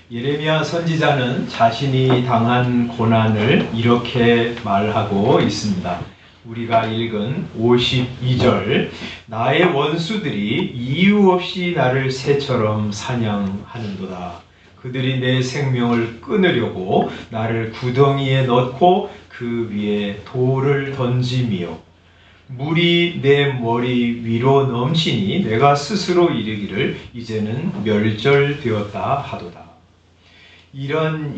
예레미야 선지자는 자신이 당한 고난을 이렇게 말하고 있습니다. 우리가 읽은 52절, 나의 원수들이 이유 없이 나를 새처럼 사냥하는도다. 그들이 내 생명을 끊으려고 나를 구덩이에 넣고 그 위에 돌을 던짐이요. 물이 내 머리 위로 넘치니 내가 스스로 이르기를 이제는 멸절되었다 하도다. 이런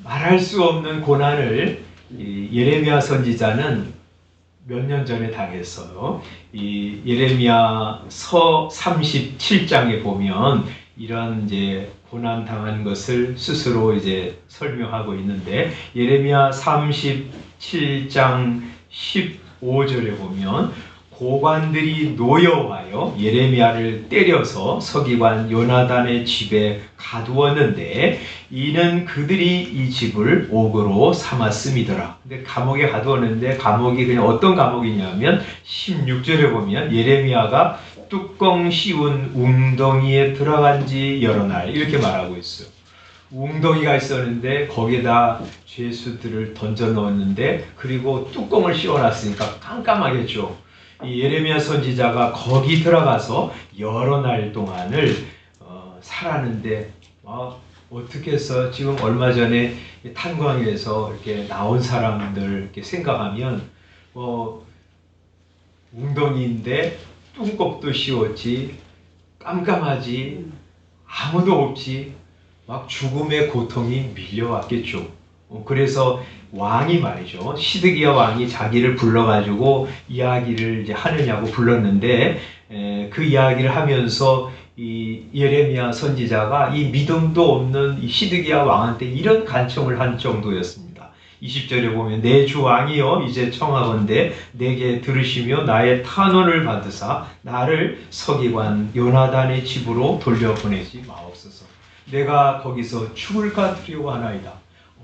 말할 수 없는 고난을 예레미야 선지자는 몇 년 전에 당했어요. 이 예레미야서 37장에 보면 이런 고난 당한 것을 스스로 설명하고 있는데, 예레미야 37장 15절에 보면 고관들이 노여와요 예레미야를 때려서 서기관 요나단의 집에 가두었는데 이는 그들이 이 집을 옥으로 삼았음이더라. 근데 감옥에 가두었는데 감옥이 그냥 어떤 감옥이냐면 16절에 보면 예레미야가 뚜껑 씌운 웅덩이에 들어간 지 여러 날 이렇게 말하고 있어요. 웅덩이가 있었는데 거기에다 죄수들을 던져 넣었는데, 그리고 뚜껑을 씌워놨으니까 깜깜하겠죠. 이 예레미야 선지자가 거기 들어가서 여러 날 동안을 살았는데 어떻게 해서 지금 얼마 전에 탄광에서 이렇게 나온 사람들 이렇게 생각하면 웅덩이인데 뚜껑도 씌웠지, 깜깜하지, 아무도 없지, 막 죽음의 고통이 밀려왔겠죠. 그래서 왕이 말이죠, 시드기야 왕이 자기를 불러가지고 이야기를 하느냐고 불렀는데 그 이야기를 하면서 이 예레미야 선지자가 이 믿음도 없는 이 시드기야 왕한테 이런 간청을 한 정도였습니다. 20절에 보면 내 주 왕이여 이제 청하건대 내게 들으시며 나의 탄원을 받으사 나를 서기관 요나단의 집으로 돌려보내지 마옵소서. 내가 거기서 죽을까 두려워하나이다.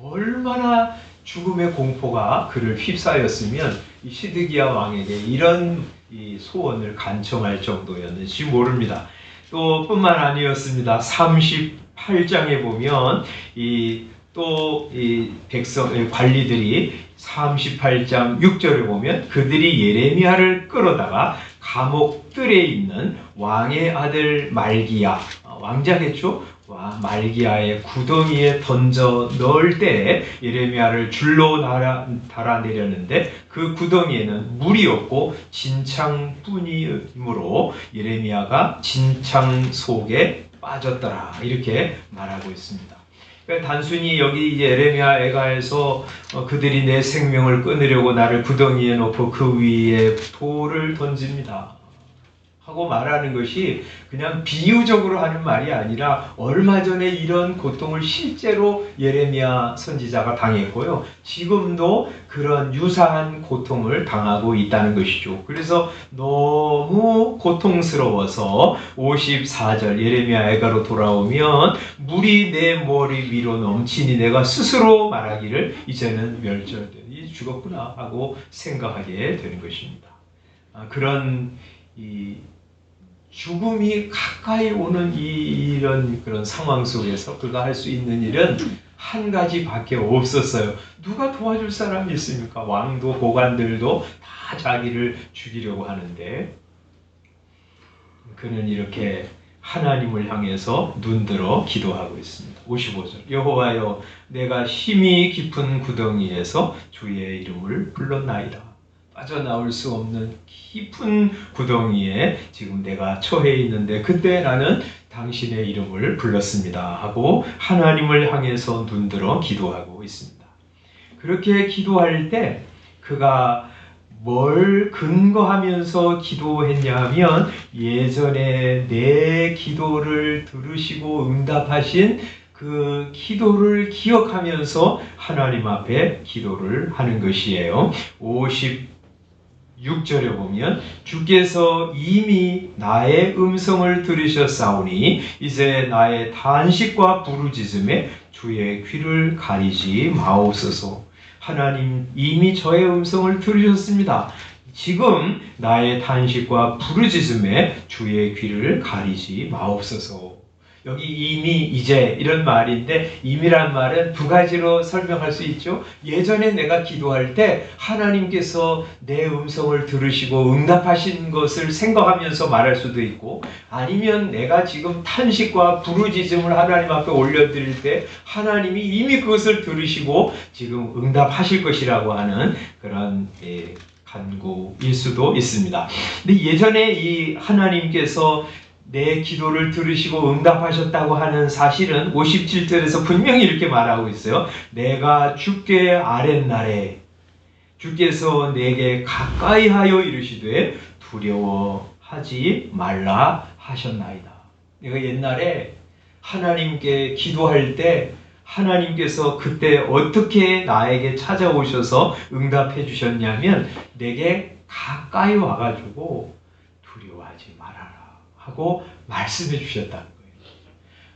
얼마나 죽음의 공포가 그를 휩싸였으면 이 시드기야 왕에게 이런 이 소원을 간청할 정도였는지 모릅니다. 또 뿐만 아니었습니다. 38장에 보면 이 백성 관리들이 38장 6절에 보면 그들이 예레미야를 끌어다가 감옥들에 있는 왕의 아들 말기야, 왕자겠죠? 말기야의 구덩이에 던져 넣을 때 예레미야를 줄로 달아내렸는데 그 구덩이에는 물이 없고 진창뿐이므로 예레미야가 진창 속에 빠졌더라, 이렇게 말하고 있습니다. 단순히 여기 예레미야 애가에서 그들이 내 생명을 끊으려고 나를 구덩이에 넣고 그 위에 돌을 던집니다 하고 말하는 것이 그냥 비유적으로 하는 말이 아니라 얼마 전에 이런 고통을 실제로 예레미야 선지자가 당했고요, 지금도 그런 유사한 고통을 당하고 있다는 것이죠. 그래서 너무 고통스러워서 54절 예레미야 애가로 돌아오면 물이 내 머리 위로 넘치니 내가 스스로 말하기를 이제는 멸절되니 죽었구나 하고 생각하게 되는 것입니다. 그런 죽음이 가까이 오는 이런 그런 상황 속에서 그가 할 수 있는 일은 한 가지밖에 없었어요. 누가 도와줄 사람이 있습니까? 왕도 고관들도 다 자기를 죽이려고 하는데 그는 이렇게 하나님을 향해서 눈들어 기도하고 있습니다. 55절 여호와여 내가 힘이 깊은 구덩이에서 주의 이름을 불렀나이다. 빠져나올 수 없는 깊은 구덩이에 지금 내가 처해 있는데 그때 나는 당신의 이름을 불렀습니다 하고 하나님을 향해서 눈들어 기도하고 있습니다. 그렇게 기도할 때 그가 뭘 근거하면서 기도했냐 하면 예전에 내 기도를 들으시고 응답하신 그 기도를 기억하면서 하나님 앞에 기도를 하는 것이에요. 56절에 보면 주께서 이미 나의 음성을 들으셨사오니 이제 나의 탄식과 부르짖음에 주의 귀를 가리지 마옵소서. 하나님 이미 저의 음성을 들으셨습니다. 지금 나의 탄식과 부르짖음에 주의 귀를 가리지 마옵소서. 여기 이미, 이제 이런 말인데 이미란 말은 두 가지로 설명할 수 있죠. 예전에 내가 기도할 때 하나님께서 내 음성을 들으시고 응답하신 것을 생각하면서 말할 수도 있고, 아니면 내가 지금 탄식과 부르짖음을 하나님 앞에 올려드릴 때 하나님이 이미 그것을 들으시고 지금 응답하실 것이라고 하는 그런 간구일 수도 있습니다. 근데 예전에 이 하나님께서 내 기도를 들으시고 응답하셨다고 하는 사실은 57절에서 분명히 이렇게 말하고 있어요. 내가 주께 아랫날에 주께서 내게 가까이 하여 이르시되 두려워하지 말라 하셨나이다. 내가 옛날에 하나님께 기도할 때 하나님께서 그때 어떻게 나에게 찾아오셔서 응답해 주셨냐면 내게 가까이 와가지고 두려워하지 말아라 하고 말씀해 주셨다는 거예요.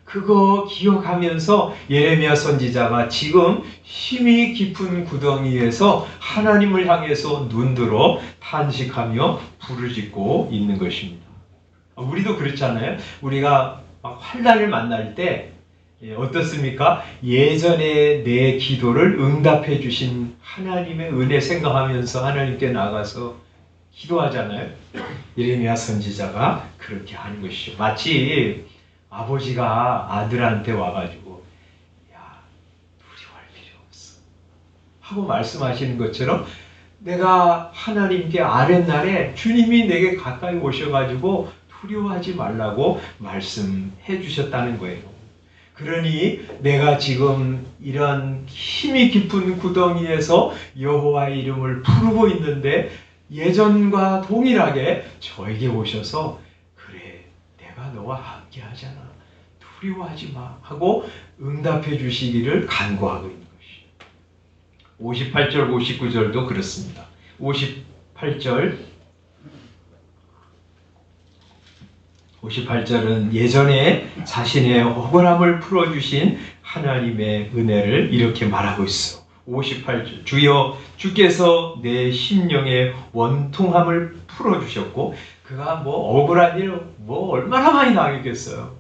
그거 기억하면서 예레미야 선지자가 지금 힘이 깊은 구덩이에서 하나님을 향해서 눈들어 탄식하며 부르짖고 있는 것입니다. 우리도 그렇잖아요. 우리가 환난을 만날 때 어떻습니까? 예전에 내 기도를 응답해 주신 하나님의 은혜 생각하면서 하나님께 나가서 기도하잖아요. 예레미야 선지자가 그렇게 하는 것이죠. 마치 아버지가 아들한테 와가지고 야, 두려워할 필요 없어 하고 말씀하시는 것처럼 내가 하나님께 아랫날에 주님이 내게 가까이 오셔가지고 두려워하지 말라고 말씀해 주셨다는 거예요. 그러니 내가 지금 이런 힘이 깊은 구덩이에서 여호와의 이름을 부르고 있는데 예전과 동일하게 저에게 오셔서 그래 내가 너와 함께 하잖아 두려워하지 마 하고 응답해 주시기를 간구하고 있는 것이죠. 58절 59절도 그렇습니다. 58절은 예전에 자신의 억울함을 풀어주신 하나님의 은혜를 이렇게 말하고 있어. 58절 주여 주께서 내 심령의 원통함을 풀어주셨고 그가 뭐 억울한 일 얼마나 많이 당했겠어요.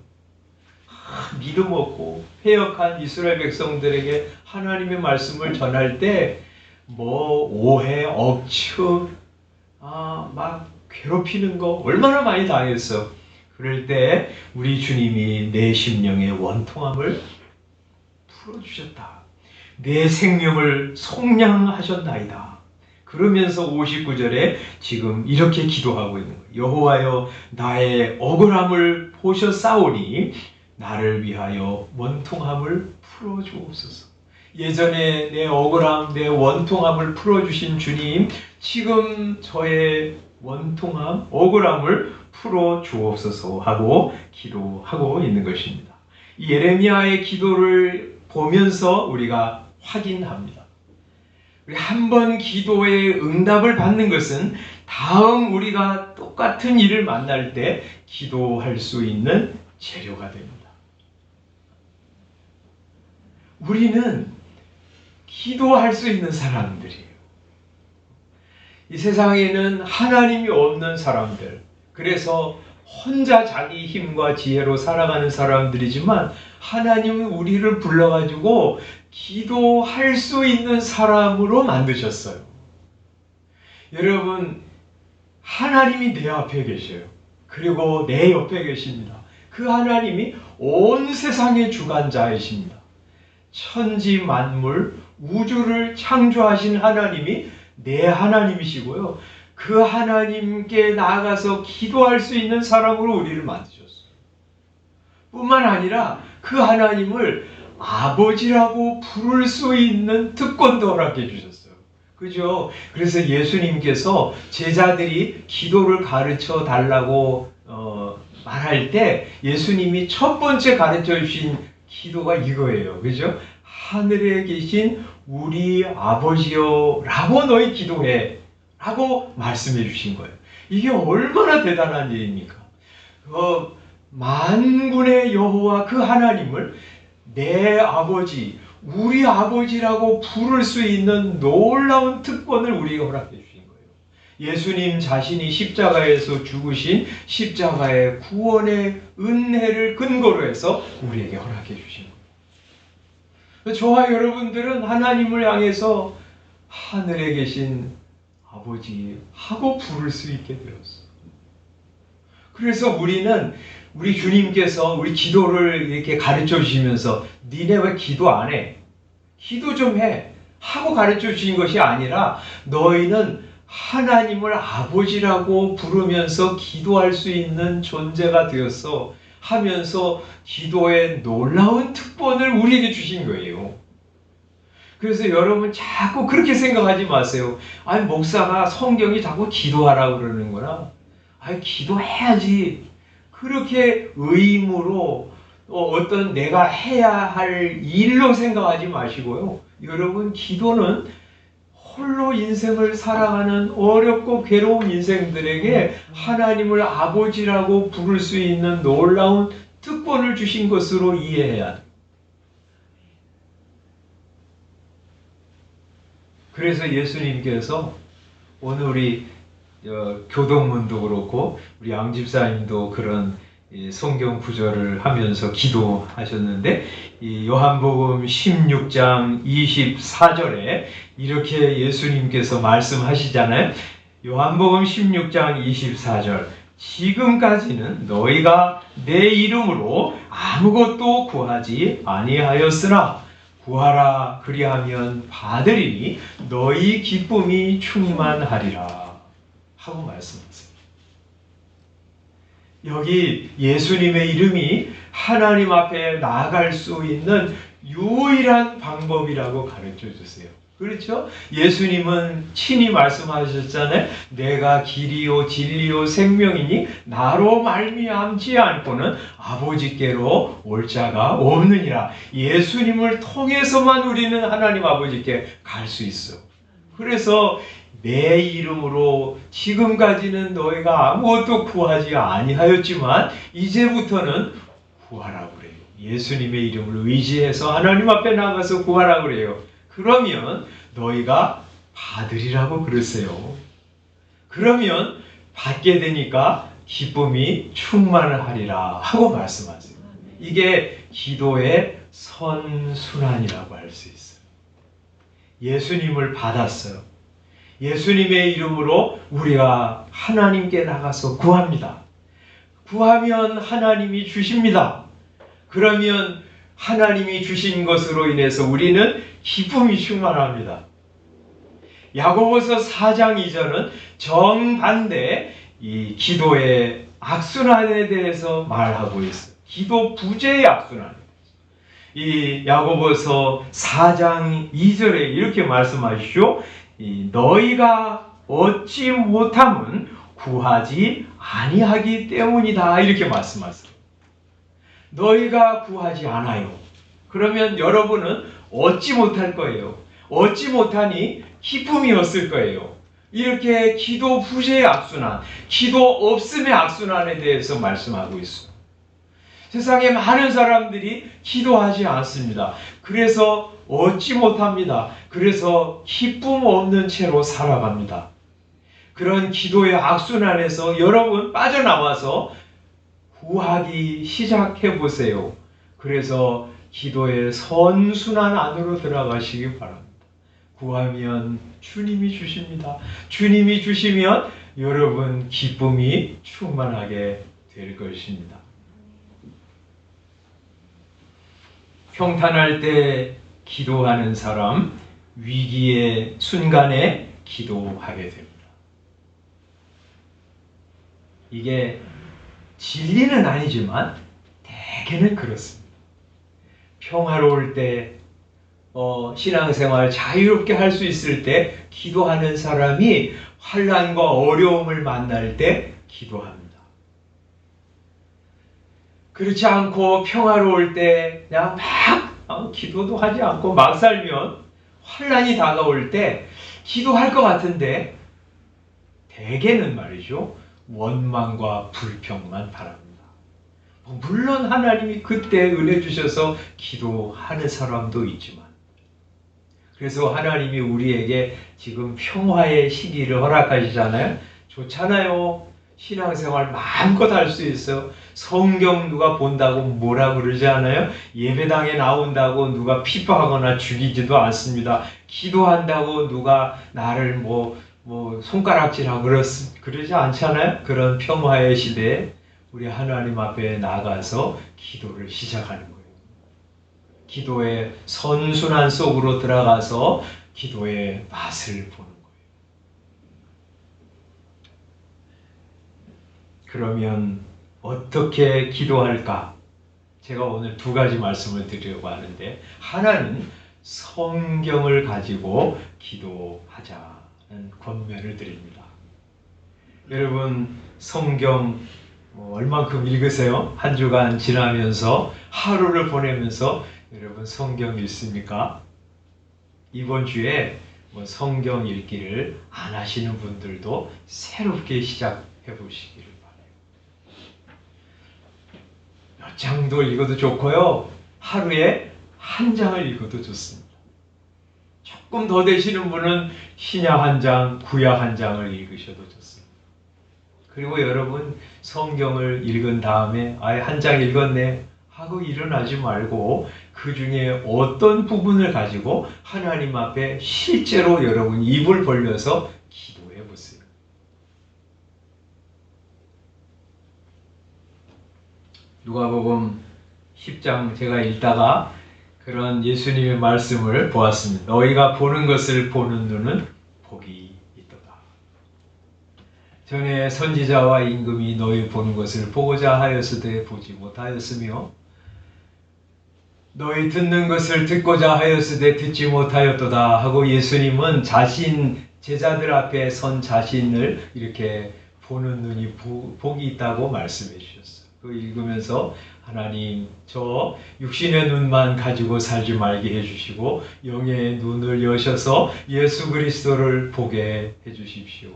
믿음 없고 패역한 이스라엘 백성들에게 하나님의 말씀을 전할 때 오해, 억측, 막 괴롭히는 거 얼마나 많이 당했어. 그럴 때 우리 주님이 내 심령의 원통함을 풀어주셨다. 내 생명을 속량하셨나이다. 그러면서 59절에 지금 이렇게 기도하고 있는 거예요. 여호와여 나의 억울함을 보셨사오니 나를 위하여 원통함을 풀어주옵소서. 예전에 내 억울함, 내 원통함을 풀어주신 주님, 지금 저의 원통함, 억울함을 풀어주옵소서 하고 기도하고 있는 것입니다. 이 예레미야의 기도를 보면서 우리가 확인합니다. 우리 한 번 기도의 응답을 받는 것은 다음 우리가 똑같은 일을 만날 때 기도할 수 있는 재료가 됩니다. 우리는 기도할 수 있는 사람들이에요. 이 세상에는 하나님이 없는 사람들, 그래서 혼자 자기 힘과 지혜로 살아가는 사람들이지만 하나님은 우리를 불러가지고 기도할 수 있는 사람으로 만드셨어요. 여러분, 하나님이 내 앞에 계셔요. 그리고 내 옆에 계십니다. 그 하나님이 온 세상의 주관자이십니다. 천지 만물, 우주를 창조하신 하나님이 내 하나님이시고요. 그 하나님께 나아가서 기도할 수 있는 사람으로 우리를 만드셨어요. 뿐만 아니라 그 하나님을 아버지라고 부를 수 있는 특권도 허락해 주셨어요. 그죠? 그래서 예수님께서 제자들이 기도를 가르쳐 달라고 말할 때 예수님이 첫 번째 가르쳐 주신 기도가 이거예요. 그죠? 하늘에 계신 우리 아버지여 라고 너희 기도해 라고 말씀해 주신 거예요. 이게 얼마나 대단한 일입니까? 만군의 여호와 그 하나님을 내 아버지, 우리 아버지라고 부를 수 있는 놀라운 특권을 우리에게 허락해 주신 거예요. 예수님 자신이 십자가에서 죽으신 십자가의 구원의 은혜를 근거로 해서 우리에게 허락해 주신 거예요. 저와 여러분들은 하나님을 향해서 하늘에 계신 아버지 하고 부를 수 있게 되었어요. 그래서 우리 주님께서 우리 기도를 이렇게 가르쳐 주시면서 니네 왜 기도 안 해? 기도 좀 해. 하고 가르쳐 주신 것이 아니라 너희는 하나님을 아버지라고 부르면서 기도할 수 있는 존재가 되었어 하면서 기도의 놀라운 특권을 우리에게 주신 거예요. 그래서 여러분 자꾸 그렇게 생각하지 마세요. 아니 목사가 성경이 자꾸 기도하라고 그러는구나. 아니 기도해야지. 그렇게 의무로 어떤 내가 해야 할 일로 생각하지 마시고요. 여러분 기도는 홀로 인생을 살아가는 어렵고 괴로운 인생들에게 하나님을 아버지라고 부를 수 있는 놀라운 특권을 주신 것으로 이해해야 돼요. 그래서 예수님께서 오늘 우리 교동문도 그렇고 우리 양집사님도 그런 성경 구절을 하면서 기도하셨는데 이 요한복음 16장 24절에 이렇게 예수님께서 말씀하시잖아요. 요한복음 16장 24절 지금까지는 너희가 내 이름으로 아무것도 구하지 아니하였으나 구하라 그리하면 받으리니 너희 기쁨이 충만하리라 하고 말씀하세요. 여기 예수님의 이름이 하나님 앞에 나아갈 수 있는 유일한 방법이라고 가르쳐 주세요. 그렇죠? 예수님은 친히 말씀하셨잖아요. 내가 길이요 진리요 생명이니 나로 말미암지 않고는 아버지께로 올 자가 없느니라. 예수님을 통해서만 우리는 하나님 아버지께 갈 수 있어. 그래서 내 이름으로 지금까지는 너희가 아무것도 구하지 아니하였지만 이제부터는 구하라고 그래요. 예수님의 이름을 의지해서 하나님 앞에 나가서 구하라고 그래요. 그러면 너희가 받으리라고 그러세요. 그러면 받게 되니까 기쁨이 충만하리라 하고 말씀하세요. 이게 기도의 선순환이라고 할 수 있어요. 예수님을 받았어요. 예수님의 이름으로 우리가 하나님께 나가서 구합니다. 구하면 하나님이 주십니다. 그러면 하나님이 주신 것으로 인해서 우리는 기쁨이 충만합니다. 야고보서 4장 2절은 정반대 이 기도의 악순환에 대해서 말하고 있어요. 기도 부재의 악순환. 이 야고보서 4장 2절에 이렇게 말씀하시죠. 너희가 얻지 못함은 구하지 아니하기 때문이다 이렇게 말씀하세요. 너희가 구하지 않아요. 그러면 여러분은 얻지 못할 거예요. 얻지 못하니 기쁨이 없을 거예요. 이렇게 기도 부재의 악순환, 기도 없음의 악순환에 대해서 말씀하고 있어요. 세상에 많은 사람들이 기도하지 않습니다. 그래서 얻지 못합니다. 그래서 기쁨 없는 채로 살아갑니다. 그런 기도의 악순환에서 여러분 빠져나와서 구하기 시작해 보세요. 그래서 기도의 선순환 안으로 들어가시기 바랍니다. 구하면 주님이 주십니다. 주님이 주시면 여러분 기쁨이 충만하게 될 것입니다. 평탄할 때 기도하는 사람, 위기의 순간에 기도하게 됩니다. 이게 진리는 아니지만 대개는 그렇습니다. 평화로울 때, 신앙생활 자유롭게 할 수 있을 때 기도하는 사람이 환난과 어려움을 만날 때 기도합니다. 그렇지 않고 평화로울 때 그냥 막 기도도 하지 않고 막 살면 환난이 다가올 때 기도할 것 같은데 대개는 말이죠. 원망과 불평만 바랍니다. 물론 하나님이 그때 은혜 주셔서 기도하는 사람도 있지만 그래서 하나님이 우리에게 지금 평화의 시기를 허락하시잖아요. 좋잖아요. 신앙생활 마음껏 할 수 있어요. 성경 누가 본다고 뭐라 그러지 않아요? 예배당에 나온다고 누가 핍박하거나 죽이지도 않습니다. 기도한다고 누가 나를 뭐 손가락질하고 그러지 않잖아요. 그런 평화의 시대에 우리 하나님 앞에 나가서 기도를 시작하는 거예요. 기도의 선순환 속으로 들어가서 기도의 맛을 보는 거예요. 그러면 어떻게 기도할까? 제가 오늘 두 가지 말씀을 드리려고 하는데, 하나는 성경을 가지고 기도하자는 권면을 드립니다. 여러분, 성경 얼만큼 읽으세요? 한 주간 지나면서 하루를 보내면서 여러분 성경 읽습니까? 이번 주에 성경 읽기를 안 하시는 분들도 새롭게 시작해 보시기를 바라요. 몇 장도 읽어도 좋고요. 하루에 한 장을 읽어도 좋습니다. 조금 더 되시는 분은 신약 한 장, 구약 한 장을 읽으셔도 좋습니다. 그리고 여러분 성경을 읽은 다음에 아예 한 장 읽었네 하고 일어나지 말고 그 중에 어떤 부분을 가지고 하나님 앞에 실제로 여러분 입을 벌려서 기도해 보세요. 누가복음 10장 제가 읽다가 그런 예수님의 말씀을 보았습니다. 너희가 보는 것을 보는 눈은 복이 있도다. 전에 선지자와 임금이 너희 보는 것을 보고자 하였으되 보지 못하였으며 너희 듣는 것을 듣고자 하였으되 듣지 못하였도다 하고 예수님은 자신 제자들 앞에 선 자신을 이렇게 보는 눈이 복이 있다고 말씀해 주셨어요. 그 읽으면서 하나님 저 육신의 눈만 가지고 살지 말게 해주시고 영의 눈을 여셔서 예수 그리스도를 보게 해주십시오.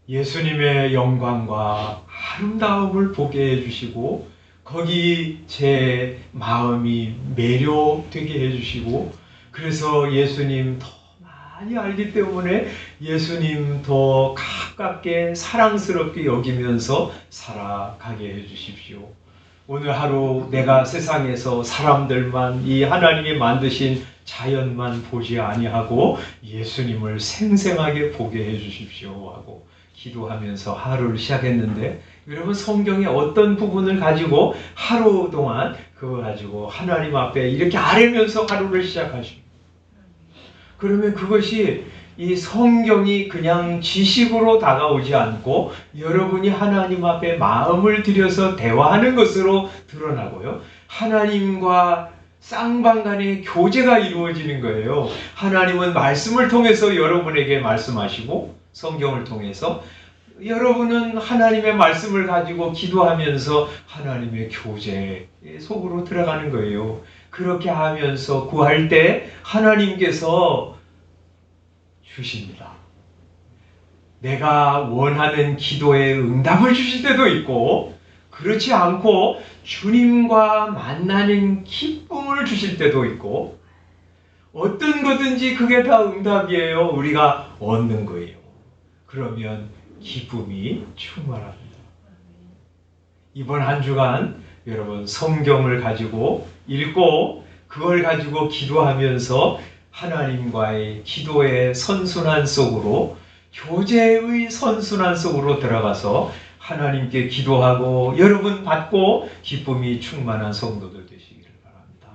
예수님의 영광과 아름다움을 보게 해주시고 거기 제 마음이 매료되게 해주시고 그래서 예수님 더 많이 알기 때문에 예수님 더 가깝게 사랑스럽게 여기면서 살아가게 해주십시오. 오늘 하루 내가 세상에서 사람들만 이 하나님이 만드신 자연만 보지 아니하고 예수님을 생생하게 보게 해주십시오 하고 기도하면서 하루를 시작했는데 여러분 성경의 어떤 부분을 가지고 하루 동안 그거 가지고 하나님 앞에 이렇게 아뢰면서 하루를 시작하십니다. 그러면 그것이 이 성경이 그냥 지식으로 다가오지 않고 여러분이 하나님 앞에 마음을 들여서 대화하는 것으로 드러나고요. 하나님과 쌍방간의 교제가 이루어지는 거예요. 하나님은 말씀을 통해서 여러분에게 말씀하시고 성경을 통해서 여러분은 하나님의 말씀을 가지고 기도하면서 하나님의 교제 속으로 들어가는 거예요. 그렇게 하면서 구할 때 하나님께서 주십니다. 내가 원하는 기도에 응답을 주실 때도 있고 그렇지 않고 주님과 만나는 기쁨을 주실 때도 있고 어떤 거든지 그게 다 응답이에요. 우리가 얻는 거예요. 그러면 기쁨이 충만합니다. 이번 한 주간 여러분 성경을 가지고 읽고 그걸 가지고 기도하면서 하나님과의 기도의 선순환 속으로 교제의 선순환 속으로 들어가서 하나님께 기도하고 여러분 받고 기쁨이 충만한 성도들 되시기를 바랍니다.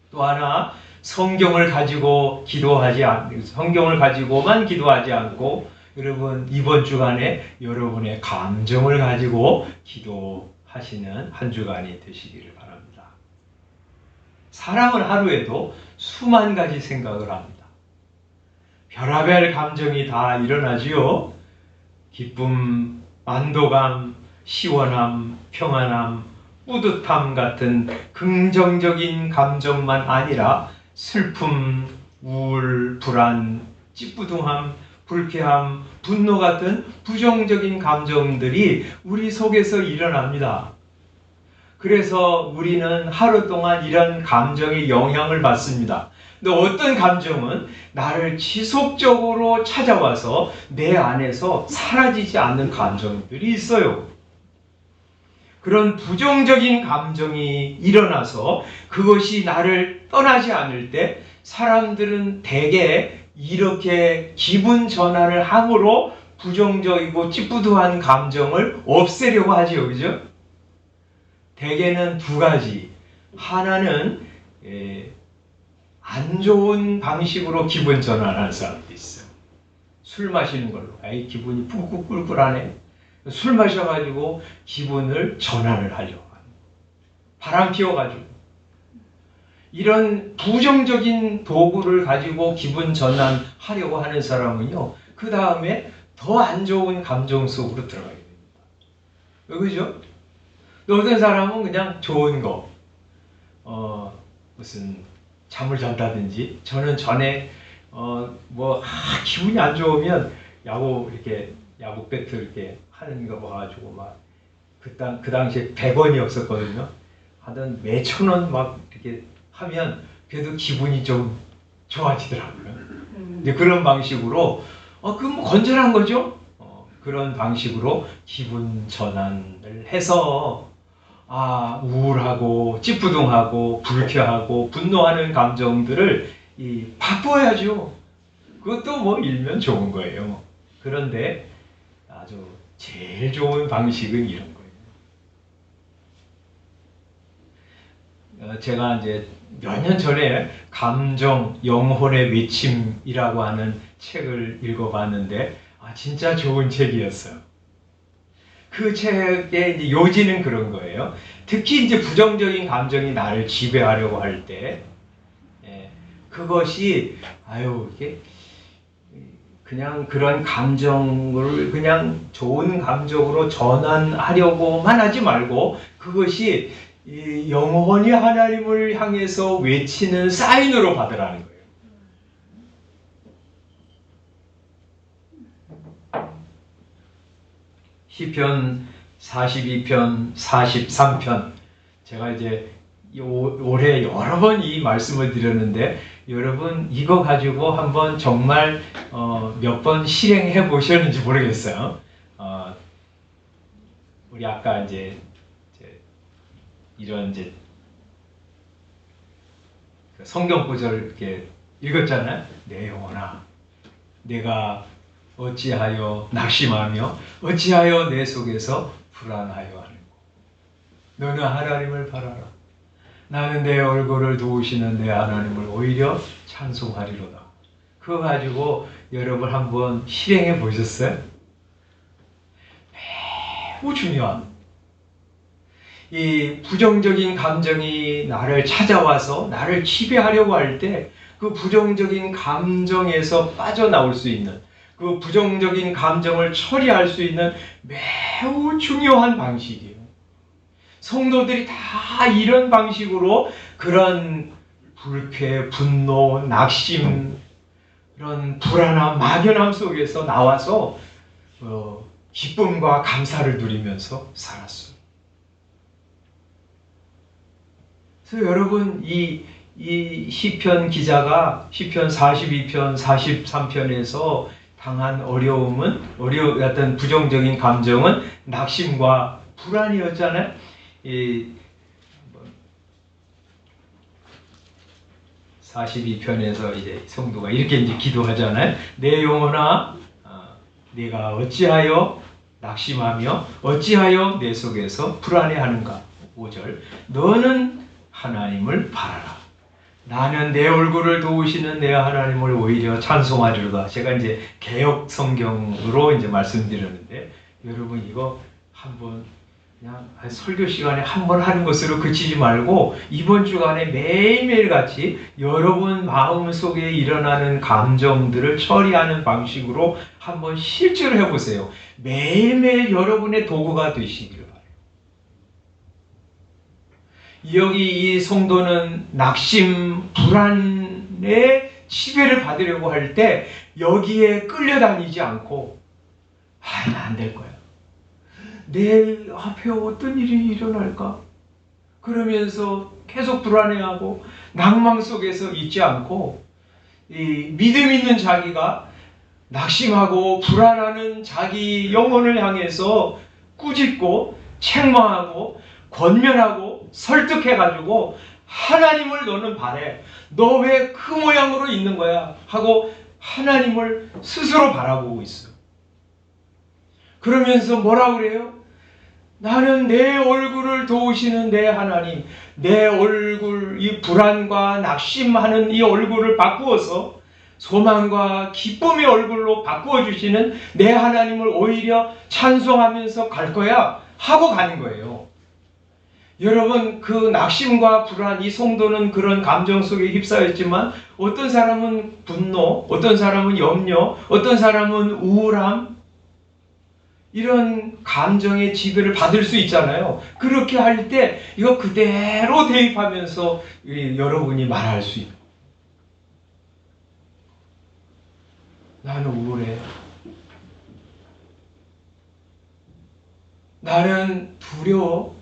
또 하나 성경을 가지고 성경을 가지고만 기도하지 않고 여러분 이번 주간에 여러분의 감정을 가지고 기도하시는 한 주간이 되시기를 바랍니다. 사람은 하루에도 수만 가지 생각을 합니다. 별의별 감정이 다 일어나지요. 기쁨, 안도감, 시원함, 평안함, 뿌듯함 같은 긍정적인 감정만 아니라 슬픔, 우울, 불안, 찌뿌둥함, 불쾌함, 분노 같은 부정적인 감정들이 우리 속에서 일어납니다. 그래서 우리는 하루 동안 이런 감정의 영향을 받습니다. 근데 어떤 감정은 나를 지속적으로 찾아와서 내 안에서 사라지지 않는 감정들이 있어요. 그런 부정적인 감정이 일어나서 그것이 나를 떠나지 않을 때 사람들은 대개 이렇게 기분 전환을 함으로 부정적이고 찌뿌두한 감정을 없애려고 하죠. 그죠? 대개는 두 가지. 하나는 안 좋은 방식으로 기분 전환하는 사람도 있어요. 술 마시는 걸로. 아이, 기분이 푹푹 꿀꿀하네. 술 마셔가지고 기분을 전환을 하려고 하는. 바람 피워가지고. 이런 부정적인 도구를 가지고 기분 전환하려고 하는 사람은요, 그 다음에 더 안 좋은 감정 속으로 들어가게 됩니다. 그죠? 어떤 사람은 그냥 좋은 거, 무슨 잠을 잔다든지, 저는 전에 기분이 안 좋으면 야구 배트 이렇게 하는 거 봐가지고 그 당시에 100원이 없었거든요. 하여튼 매 1,000원 막 이렇게 하면 그래도 기분이 좀 좋아지더라고요. 이제 그런 방식으로 그건 뭐 건전한 거죠. 그런 방식으로 기분 전환을 해서 우울하고 찌뿌둥하고 불쾌하고 분노하는 감정들을 바꿔야죠. 그것도 뭐 일면 좋은 거예요. 그런데 아주 제일 좋은 방식은 이런 거예요. 제가 이제 몇 년 전에 감정, 영혼의 외침이라고 하는 책을 읽어봤는데 진짜 좋은 책이었어요. 그 책의 이제 요지는 그런 거예요. 특히 이제 부정적인 감정이 나를 지배하려고 할 때, 그것이 이게 그냥 그런 감정을 그냥 좋은 감정으로 전환하려고만 하지 말고 그것이 이 영혼이 하나님을 향해서 외치는 사인으로 받으라는 거예요. 시편 42편, 43편 제가 이제 올해 여러 번 이 말씀을 드렸는데 여러분 이거 가지고 한번 정말 몇 번 실행해 보셨는지 모르겠어요. 우리 아까 이제 이런 성경 구절 이렇게 읽었잖아요. 내 영혼아, 내가 어찌하여 낙심하며 어찌하여 내 속에서 불안하여 하는고. 너는 하나님을 바라라. 나는 내 얼굴을 도우시는 내 하나님을 오히려 찬송하리로다. 그거 가지고 여러분 한번 실행해 보셨어요? 매우 중요한 이 부정적인 감정이 나를 찾아와서 나를 지배하려고 할 때 그 부정적인 감정에서 빠져나올 수 있는 그 부정적인 감정을 처리할 수 있는 매우 중요한 방식이에요. 성도들이 다 이런 방식으로 그런 불쾌, 분노, 낙심, 이런 불안함, 막연함 속에서 나와서 기쁨과 감사를 누리면서 살았어요. 그래서 여러분 이 시편 기자가 시편 42편, 43편에서 당한 어떤 부정적인 감정은 낙심과 불안이었잖아요. 42편에서 이제 성도가 이렇게 이제 기도하잖아요. 내 영혼아, 네가 어찌하여 낙심하며 어찌하여 내 속에서 불안해하는가. 5절. 너는 하나님을 바라라. 나는 내 얼굴을 도우시는 내 하나님을 오히려 찬송하리로다. 제가 이제 개역 성경으로 이제 말씀드렸는데 여러분 이거 한번 그냥 설교 시간에 한 번 하는 것으로 그치지 말고 이번 주간에 매일매일 같이 여러분 마음 속에 일어나는 감정들을 처리하는 방식으로 한번 실제로 해보세요. 매일매일 여러분의 도구가 되시기를 바라요. 여기 이 성도는 낙심, 불안의 지배를 받으려고 할 때 여기에 끌려다니지 않고 나 안 될 거야. 내 앞에 어떤 일이 일어날까? 그러면서 계속 불안해하고 낭망 속에서 있지 않고 이 믿음 있는 자기가 낙심하고 불안하는 자기 영혼을 향해서 꾸짖고 책망하고 권면하고 설득해가지고 하나님을 너는 바래. 너 왜 그 모양으로 있는 거야? 하고 하나님을 스스로 바라보고 있어. 그러면서 뭐라 그래요? 나는 내 얼굴을 도우시는 내 하나님, 내 얼굴, 이 불안과 낙심하는 이 얼굴을 바꾸어서 소망과 기쁨의 얼굴로 바꾸어 주시는 내 하나님을 오히려 찬송하면서 갈 거야 하고 가는 거예요. 여러분, 그 낙심과 불안, 이 성도는 그런 감정 속에 휩싸였지만 어떤 사람은 분노, 어떤 사람은 염려, 어떤 사람은 우울함, 이런 감정의 지배를 받을 수 있잖아요. 그렇게 할 때 이거 그대로 대입하면서 여러분이 말할 수 있고, 나는 우울해, 나는 두려워,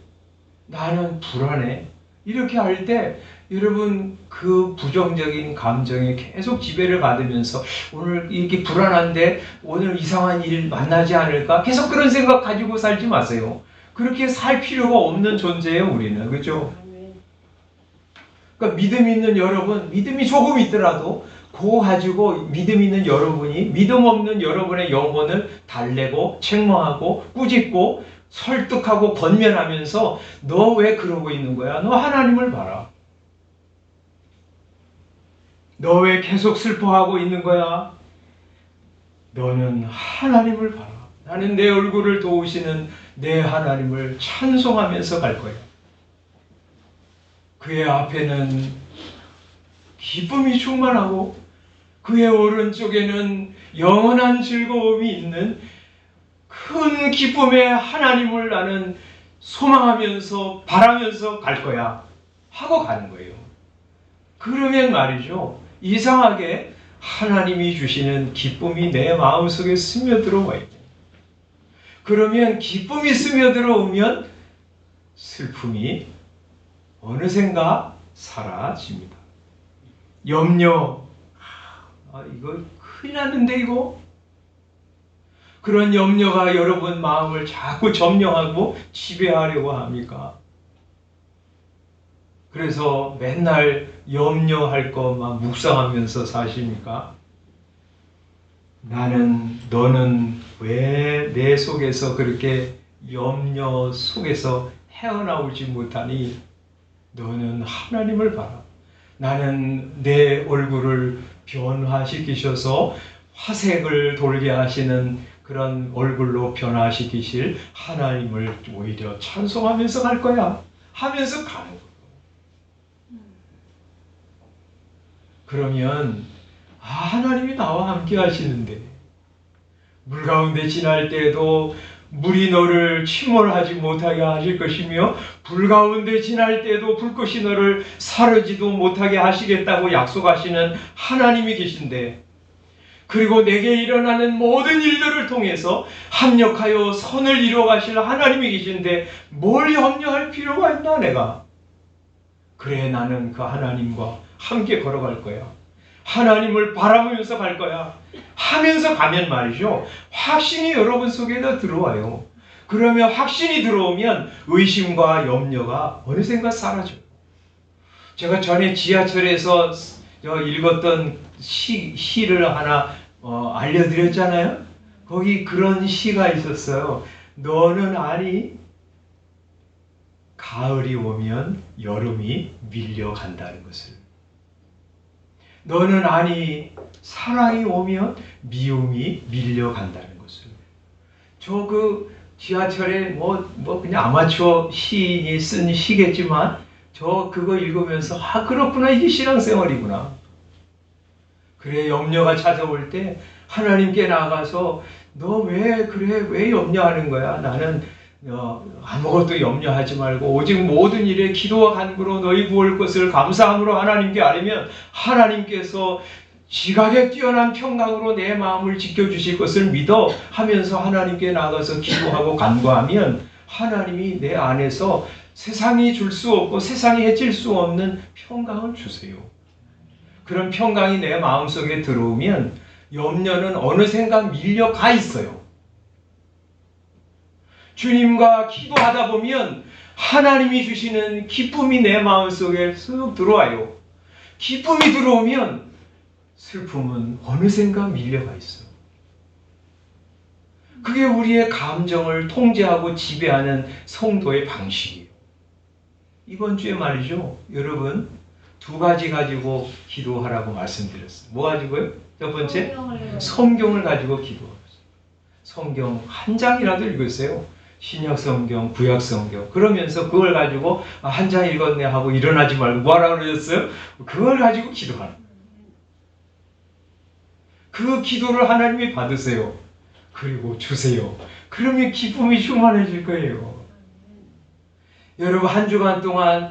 나는 불안해. 이렇게 할 때 여러분 그 부정적인 감정에 계속 지배를 받으면서 오늘 이렇게 불안한데 오늘 이상한 일 만나지 않을까? 계속 그런 생각 가지고 살지 마세요. 그렇게 살 필요가 없는 존재예요, 우리는. 그렇죠? 그러니까 믿음 있는 여러분, 믿음이 조금 있더라도 그거 가지고 믿음 있는 여러분이 믿음 없는 여러분의 영혼을 달래고 책망하고 꾸짖고 설득하고 권면하면서 너 왜 그러고 있는 거야? 너 하나님을 봐라. 너 왜 계속 슬퍼하고 있는 거야? 너는 하나님을 봐라. 나는 내 얼굴을 도우시는 내 하나님을 찬송하면서 갈 거야. 그의 앞에는 기쁨이 충만하고 그의 오른쪽에는 영원한 즐거움이 있는 큰 기쁨의 하나님을 나는 소망하면서 바라면서 갈 거야 하고 가는 거예요. 그러면 말이죠, 이상하게 하나님이 주시는 기쁨이 내 마음속에 스며들어와 있고, 그러면 기쁨이 스며들어오면 슬픔이 어느샌가 사라집니다. 염려, 이거 큰일 났는데 이거? 그런 염려가 여러분 마음을 자꾸 점령하고 지배하려고 합니까? 그래서 맨날 염려할 것만 묵상하면서 사십니까? 너는 왜 내 속에서 그렇게 염려 속에서 헤어나오지 못하니? 너는 하나님을 봐라. 나는 내 얼굴을 변화시키셔서 화색을 돌게 하시는 그런 얼굴로 변화시키실 하나님을 오히려 찬송하면서 갈 거야 하면서 가는 거예요. 그러면 하나님이 나와 함께 하시는데 물 가운데 지날 때에도 물이 너를 침몰하지 못하게 하실 것이며 불 가운데 지날 때에도 불꽃이 너를 사르지도 못하게 하시겠다고 약속하시는 하나님이 계신데, 그리고 내게 일어나는 모든 일들을 통해서 합력하여 선을 이루어 가실 하나님이 계신데 뭘 염려할 필요가 있나 내가? 그래, 나는 그 하나님과 함께 걸어갈 거야. 하나님을 바라보면서 갈 거야 하면서 가면 말이죠, 확신이 여러분 속에다 들어와요. 그러면 확신이 들어오면 의심과 염려가 어느샌가 사라져요. 제가 전에 지하철에서 읽었던 시를 하나 알려드렸잖아요. 거기 그런 시가 있었어요. 너는 아니, 가을이 오면 여름이 밀려간다는 것을. 너는 아니, 사랑이 오면 미움이 밀려간다는 것을. 저 그 지하철에 그냥 아마추어 시인이 쓴 시겠지만 저 그거 읽으면서 그렇구나, 이게 신앙생활이구나. 그래, 염려가 찾아올 때 하나님께 나가서 너 왜 그래, 왜 염려하는 거야? 나는 아무것도 염려하지 말고 오직 모든 일에 기도와 간구로 너희 구할 것을 감사함으로 하나님께 아뢰면 하나님께서 지각에 뛰어난 평강으로 내 마음을 지켜주실 것을 믿어 하면서 하나님께 나가서 기도하고 간구하면 하나님이 내 안에서 세상이 줄 수 없고 세상이 해칠 수 없는 평강을 주세요. 그런 평강이 내 마음속에 들어오면 염려는 어느샌가 밀려가 있어요. 주님과 기도하다 보면 하나님이 주시는 기쁨이 내 마음속에 쑥 들어와요. 기쁨이 들어오면 슬픔은 어느샌가 밀려가 있어. 그게 우리의 감정을 통제하고 지배하는 성도의 방식이에요. 이번 주에 말이죠. 여러분, 두 가지 가지고 기도하라고 말씀드렸어요. 뭐 가지고요? 첫 번째, 성경을 가지고 기도하세요. 성경 한 장이라도 읽으세요. 신약 성경, 구약 성경. 그러면서 그걸 가지고 한 장 읽었네 하고 일어나지 말고 뭐라 그러셨어요? 그걸 가지고 기도하는 거예요. 그 기도를 하나님이 받으세요. 그리고 주세요. 그러면 기쁨이 충만해질 거예요. 여러분, 한 주간 동안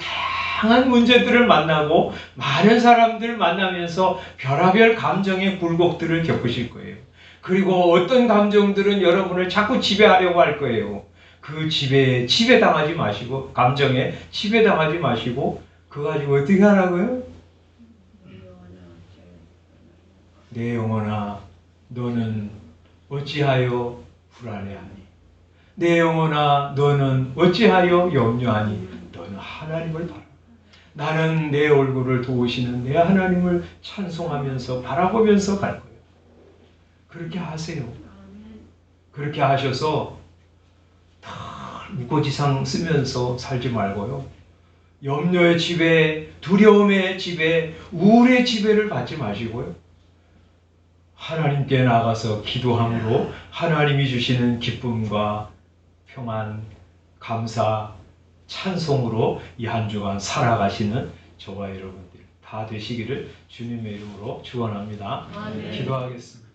다양한 문제들을 만나고 많은 사람들을 만나면서 별의별 감정의 굴곡들을 겪으실 거예요. 그리고 어떤 감정들은 여러분을 자꾸 지배하려고 할 거예요. 그 지배당하지 마시고, 감정에 지배당하지 마시고, 그거 가지고 어떻게 하라고요? 내 영혼아, 너는 어찌하여 불안해하니? 내 영혼아, 너는 어찌하여 염려하니? 너는 하나님을 바라. 나는 내 얼굴을 도우시는 내 하나님을 찬송하면서 바라보면서 갈 거예요. 그렇게 하세요. 그렇게 하셔서 무고지상 쓰면서 살지 말고요. 염려의 지배, 두려움의 지배, 우울의 지배를 받지 마시고요. 하나님께 나가서 기도함으로 하나님이 주시는 기쁨과 평안, 감사, 찬송으로 이 한 주간 살아가시는 저와 여러분들 다 되시기를 주님의 이름으로 축원합니다. 기도하겠습니다.